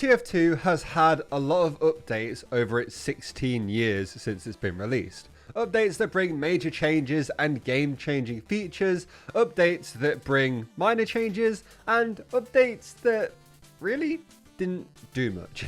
TF2 has had a lot of updates over its 16 years since it's been released. Updates that bring major changes and game-changing features, updates that bring minor changes, and updates that really didn't do much.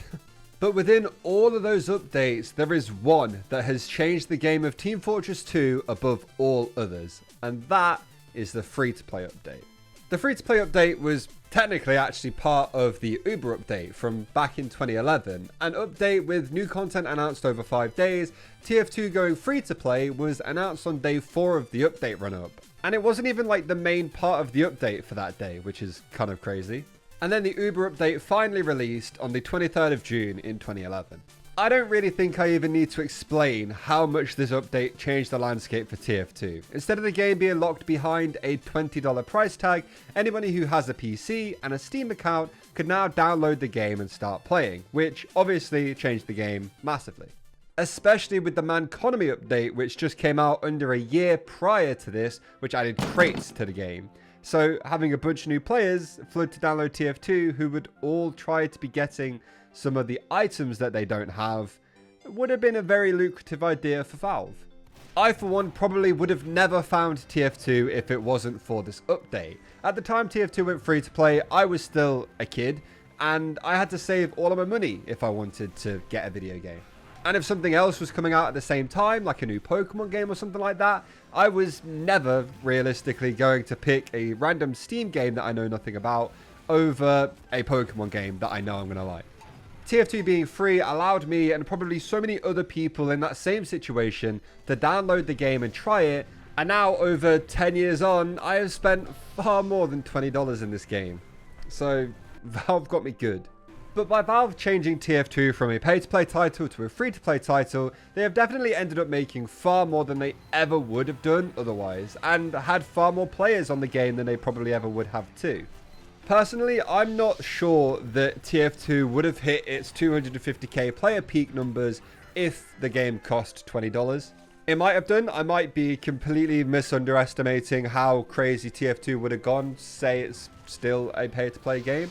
But within all of those updates, there is one that has changed the game of Team Fortress 2 above all others, and that is the free-to-play update. The free-to-play update was technically actually part of the Uber update from back in 2011. An update with new content announced over 5 days. TF2 going free-to-play was announced on day 4 of the update run-up. And it wasn't even like the main part of the update for that day, which is kind of crazy. And then the Uber update finally released on the 23rd of June in 2011. I don't really think I even need to explain how much this update changed the landscape for TF2. Instead of the game being locked behind a $20 price tag, anybody who has a PC and a Steam account could now download the game and start playing, which obviously changed the game massively. Especially with the Manconomy update, which just came out under a year prior to this, which added crates to the game. So having a bunch of new players flood to download TF2 who would all try to be getting some of the items that they don't have would have been a very lucrative idea for Valve. I, for one, probably would have never found TF2 if it wasn't for this update. At the time TF2 went free to play, I was still a kid, and I had to save all of my money if I wanted to get a video game. And if something else was coming out at the same time, like a new Pokemon game or something like that, I was never realistically going to pick a random Steam game that I know nothing about over a Pokemon game that I know I'm going to like. TF2 being free allowed me and probably so many other people in that same situation to download the game and try it, and now over 10 years on, I have spent far more than $20 in this game. So Valve got me good. But by Valve changing TF2 from a pay-to-play title to a free-to-play title, they have definitely ended up making far more than they ever would have done otherwise, and had far more players on the game than they probably ever would have too. Personally, I'm not sure that TF2 would have hit its 250k player peak numbers if the game cost $20. It might have done. I might be completely misunderestimating how crazy TF2 would have gone, say it's still a pay-to-play game.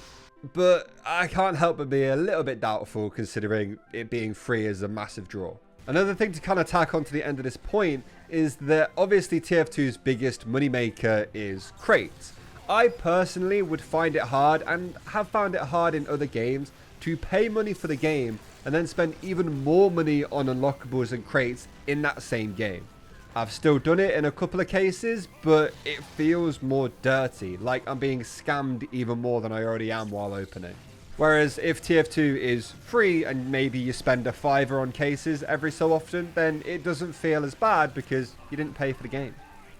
But I can't help but be a little bit doubtful considering it being free is a massive draw. Another thing to kind of tack on to the end of this point is that obviously TF2's biggest moneymaker is crates. I personally would find it hard, and have found it hard in other games, to pay money for the game and then spend even more money on unlockables and crates in that same game. I've still done it in a couple of cases, but it feels more dirty, like I'm being scammed even more than I already am while opening. Whereas if TF2 is free and maybe you spend a $5 on cases every so often, then it doesn't feel as bad because you didn't pay for the game.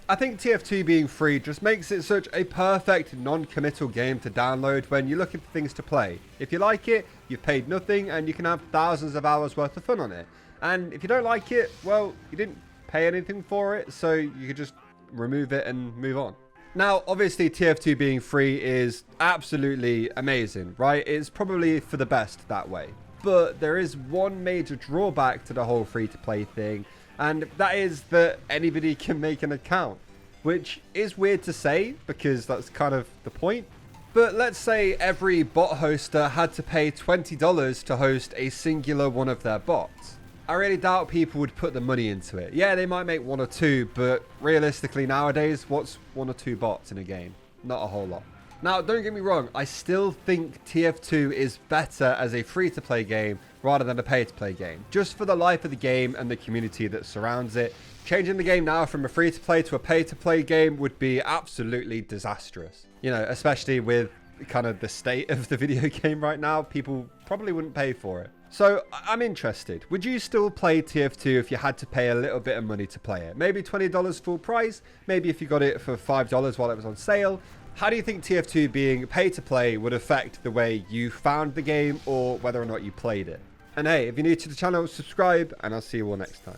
I think TF2 being free just makes it such a perfect non-committal game to download when you're looking for things to play. If you like it, you've paid nothing and you can have thousands of hours worth of fun on it. And if you don't like it, well, you didn't pay anything for it, so you could just remove it and move on. Now, obviously TF2 being free is absolutely amazing, right? It's probably for the best that way. But there is one major drawback to the whole free-to-play thing, and that is that anybody can make an account, which is weird to say because that's kind of the point. But let's say every bot hoster had to pay $20 to host a singular one of their bots. I really doubt people would put the money into it. Yeah, they might make 1 or 2, but realistically nowadays, what's 1 or 2 bots in a game? Not a whole lot. Now, don't get me wrong, I still think TF2 is better as a free-to-play game rather than a pay-to-play game, just for the life of the game and the community that surrounds it. Changing the game now from a free-to-play to a pay-to-play game would be absolutely disastrous. You know, especially with kind of the state of the video game right now, people probably wouldn't pay for it. So I'm interested. Would you still play TF2 if you had to pay a little bit of money to play it? Maybe $20 full price, maybe if you got it for $5 while it was on sale. How do you think TF2 being pay to play would affect the way you found the game or whether or not you played it? And hey, if you're new to the channel, subscribe and I'll see you all next time.